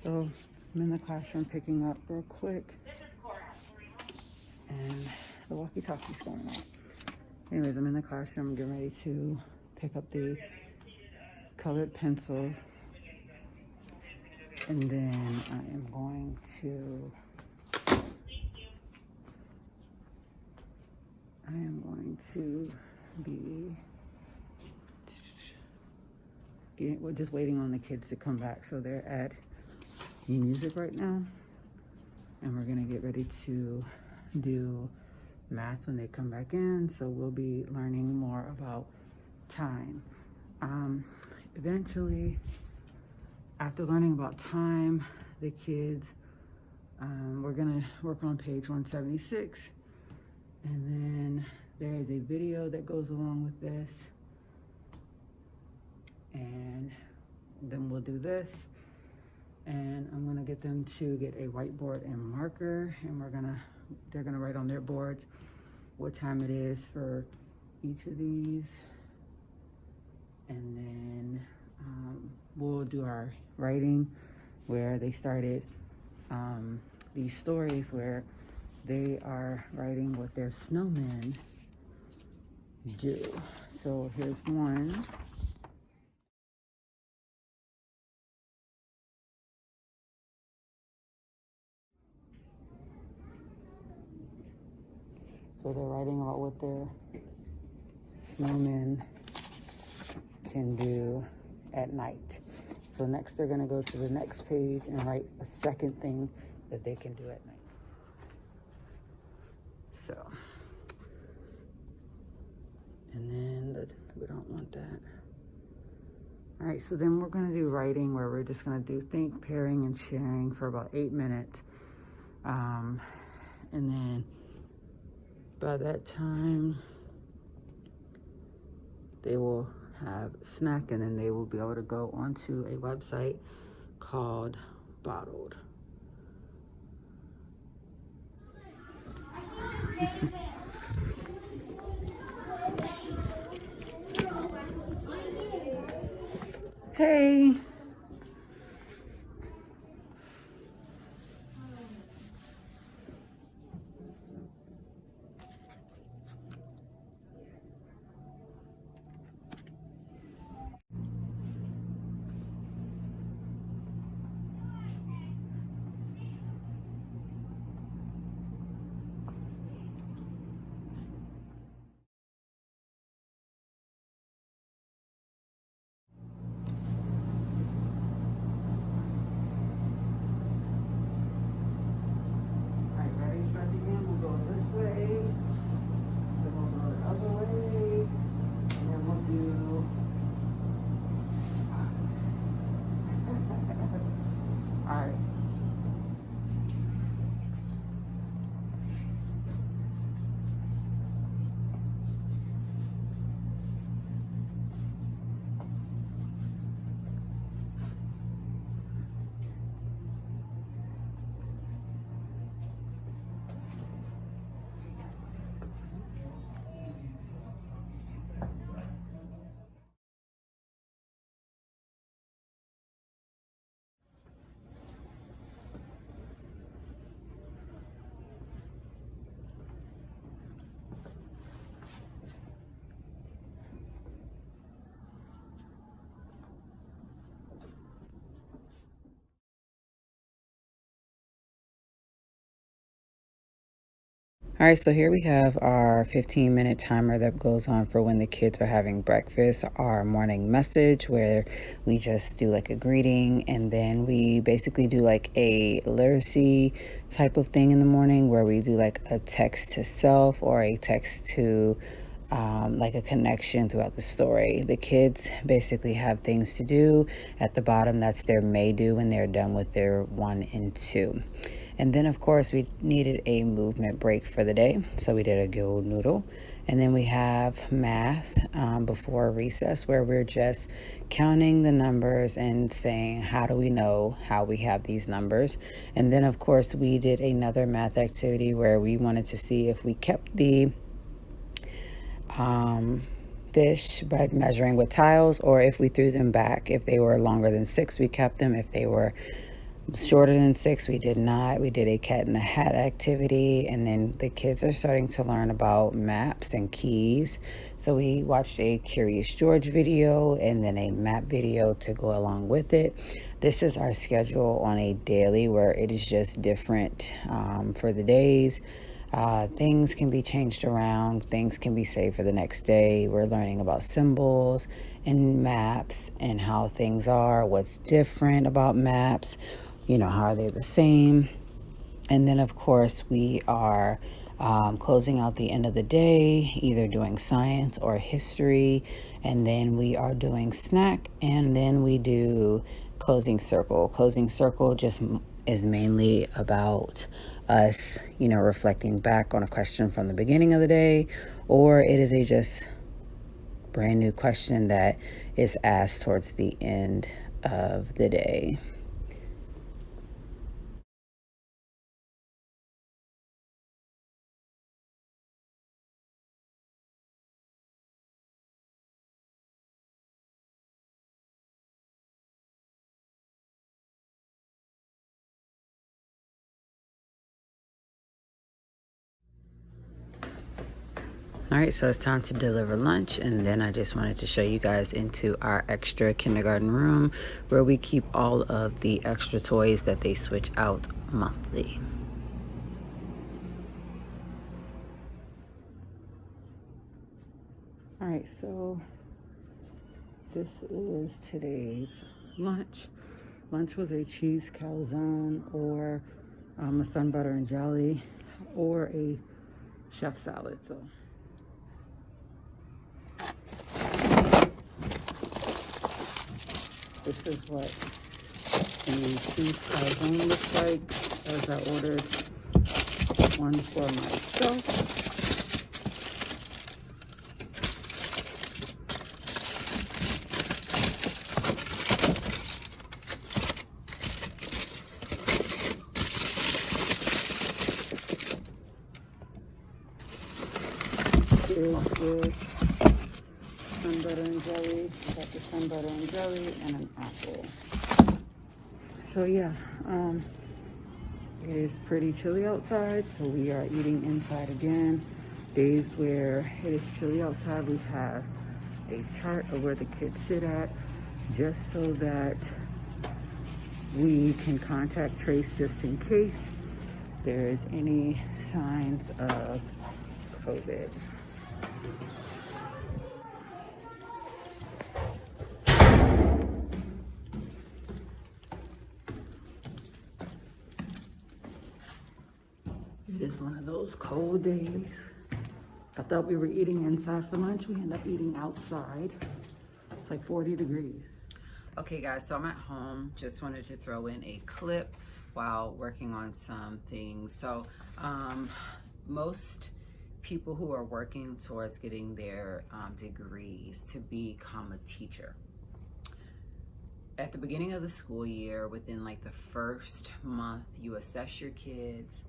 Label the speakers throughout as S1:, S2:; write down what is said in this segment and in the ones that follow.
S1: So I'm in the classroom picking up real quick, and the walkie-talkie's going off. Anyways, I'm in the classroom getting ready to pick up the colored pencils, and then I am going to we're just waiting on the kids to come back. So they're at music right now, and we're gonna get ready to do math when they come back in. So we'll be learning more about time. Eventually, after learning about time, the kids, we're gonna work on page 176, and then there is a video that goes along with this, and then we'll do this, and I'm gonna get them to get a whiteboard and marker, and they're gonna write on their boards what time it is for each of these, and then we'll do our writing where they started these stories where they are writing what their snowmen do. So here's one. So they're writing about what their snowmen can do at night. So next they're gonna go to the next page and write a second thing that they can do at night. So, and then we don't want that. All right, so then we're gonna do writing where we're just gonna do think, pairing, and sharing for about 8 minutes. And then by that time, they will have a snack, and then they will be able to go onto a website called Bottled. Hey. All right, so here we have our 15-minute timer that goes on for when the kids are having breakfast, our morning message where we just do like a greeting, and then we basically do like a literacy type of thing in the morning where we do like a text to self or a text to like a connection throughout the story. The kids basically have things to do at the bottom. That's their may do when they're done with their 1 and 2. And then, of course, we needed a movement break for the day. So we did a go noodle. And then we have math before recess where we're just counting the numbers and saying, how do we know how we have these numbers? And then, of course, we did another math activity where we wanted to see if we kept the fish by measuring with tiles, or if we threw them back. If they were longer than 6, we kept them. If they were shorter than 6, we did not. We did a cat in the hat activity, and then the kids are starting to learn about maps and keys. So we watched a Curious George video and then a map video to go along with it. This is our schedule on a daily, where it is just different for the days. Things can be changed around, things can be saved for the next day. We're learning about symbols and maps and how things are, what's different about maps, how are they the same. And then, of course, we are closing out the end of the day, either doing science or history. And then we are doing snack. And then we do closing circle. Closing circle just is mainly about us, reflecting back on a question from the beginning of the day, or it is a just brand new question that is asked towards the end of the day. All right, so it's time to deliver lunch, and then I just wanted to show you guys into our extra kindergarten room where we keep all of the extra toys that they switch out monthly. All right, so this is today's lunch. Lunch was a cheese calzone, or a sun butter and jelly, or a chef salad. So this is what the cheese calzone looks like, as I ordered one for myself. Is sun butter and jelly. Got the sun butter and jelly and an apple. So yeah, it is pretty chilly outside, so we are eating inside again. Days where it is chilly outside, we have a chart of where the kids sit at, just so that we can contact trace just in case there is any signs of COVID. It is one of those cold days. I thought we were eating inside for lunch. We end up eating outside. It's like 40 degrees. Okay guys, so I'm at home. Just wanted to throw in a clip while working on some things. So most people who are working towards getting their degrees to become a teacher, at the beginning of the school year, within like the first month, you assess your kids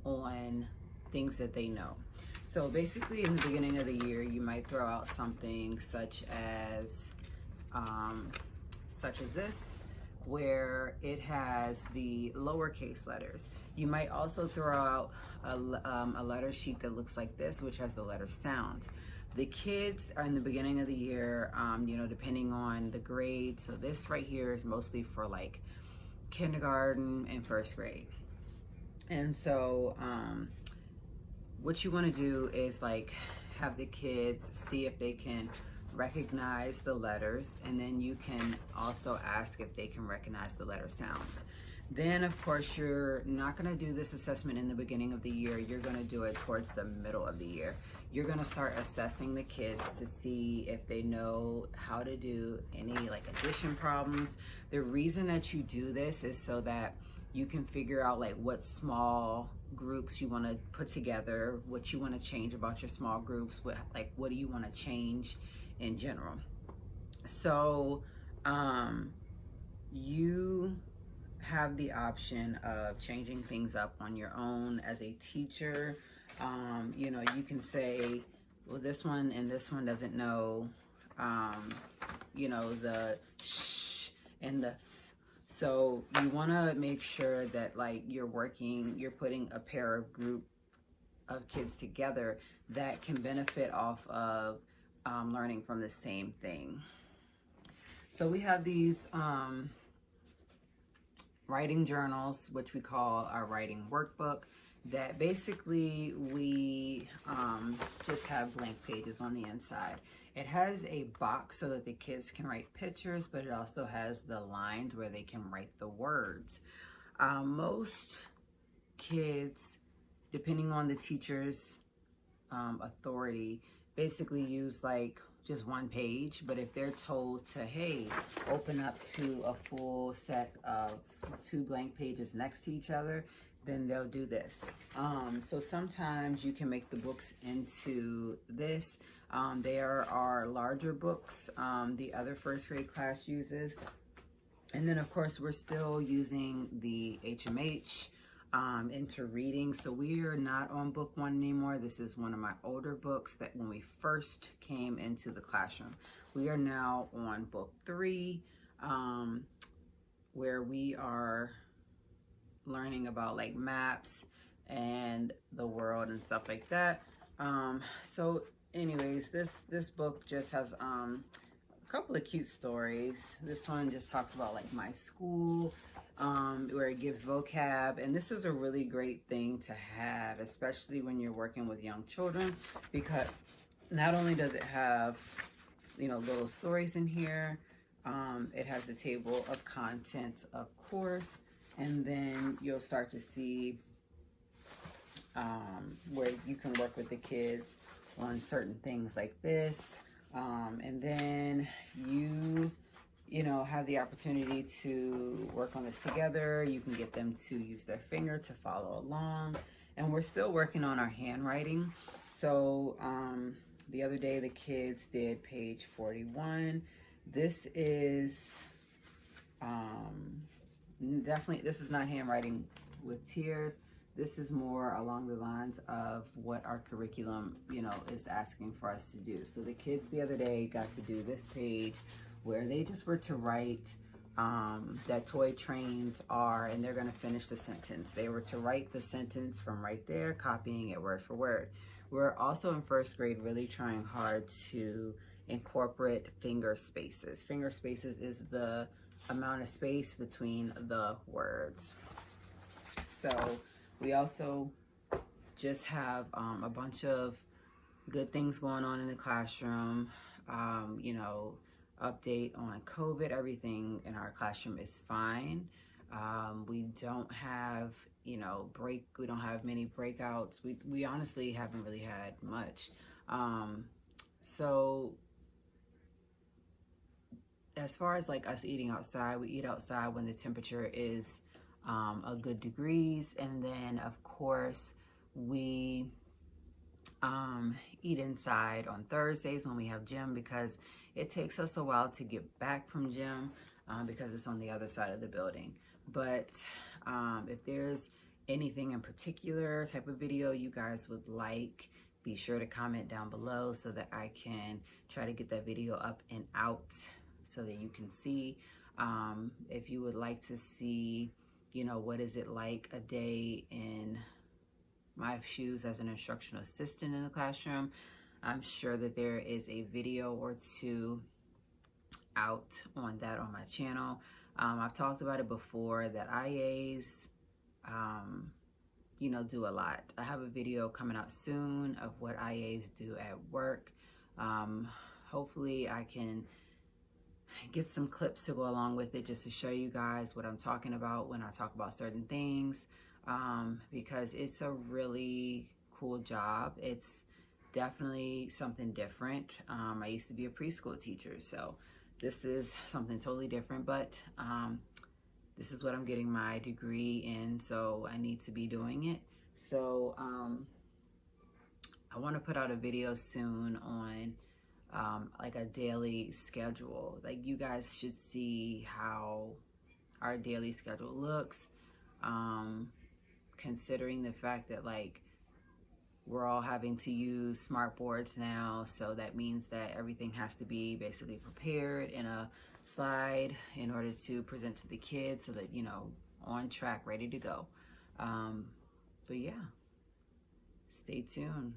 S1: on things that they know. So basically in the beginning of the year, you might throw out something such as this, where it has the lowercase letters. You might also throw out a letter sheet that looks like this, which has the letter sounds. The kids are in the beginning of the year, depending on the grade. So this right here is mostly for like kindergarten and first grade. And so what you want to do is like have the kids see if they can recognize the letters, and then you can also ask if they can recognize the letter sounds. Then of course you're not going to do this assessment in the beginning of the year. You're going to do it towards the middle of the year. You're going to start assessing the kids to see if they know how to do any like addition problems. The reason that you do this is so that you can figure out like what small groups you want to put together, what you want to change about your small groups, what do you want to change in general. So you have the option of changing things up on your own as a teacher. You can say, well, this one and this one doesn't know, the sh and the th. So you want to make sure that like you're putting a pair of group of kids together that can benefit off of learning from the same thing. So we have these writing journals, which we call our writing workbook, that basically we just have blank pages on the inside. It has a box so that the kids can write pictures, but it also has the lines where they can write the words. Most kids, depending on the teacher's authority, basically use like just one page, but if they're told to, hey, open up to a full set of 2 blank pages next to each other, then they'll do this. So sometimes you can make the books into this. There are larger books the other first grade class uses. And then of course we're still using the HMH into reading. So we are not on book 1 anymore. This is one of my older books that when we first came into the classroom. We are now on book 3, where we are learning about like maps and the world and stuff like that. So anyways, this book just has a couple of cute stories. This one just talks about like my school, where it gives vocab, and this is a really great thing to have, especially when you're working with young children, because not only does it have, you know, little stories in here, it has the table of contents, of course, and then you'll start to see where you can work with the kids on certain things like this, and then you know, have the opportunity to work on this together. You can get them to use their finger to follow along. And we're still working on our handwriting. So the other day the kids did page 41. This is definitely, this is not handwriting with tears. This is more along the lines of what our curriculum, you know, is asking for us to do. So the kids the other day got to do this page where they just were to write that toy trains are, and they're gonna finish the sentence. They were to write the sentence from right there, copying it word for word. We're also in first grade really trying hard to incorporate finger spaces. Finger spaces is the amount of space between the words. So we also just have a bunch of good things going on in the classroom. You know, update on COVID. Everything in our classroom is fine. We don't have, you know, we don't have many breakouts. We honestly haven't really had much. So as far as like us eating outside, we eat outside when the temperature is a good degrees, and then of course we eat inside on Thursdays when we have gym, because it takes us a while to get back from gym because it's on the other side of the building. But if there's anything in particular type of video you guys would like, be sure to comment down below so that I can try to get that video up and out so that you can see. If you would like to see, you know, what is it like a day in my shoes as an instructional assistant in the classroom, I'm sure that there is a video or 2 out on that on my channel. I've talked about it before that IAs, you know, do a lot. I have a video coming out soon of what IAs do at work. Hopefully I can get some clips to go along with it just to show you guys what I'm talking about when I talk about certain things, because it's a really cool job. It's definitely something different. I used to be a preschool teacher, so this is something totally different, but this is what I'm getting my degree in, so I need to be doing it. So I want to put out a video soon on like a daily schedule. Like, you guys should see how our daily schedule looks, considering the fact that like we're all having to use smart boards now, so that means that everything has to be basically prepared in a slide in order to present to the kids so that, you know, on track, ready to go. But yeah, stay tuned.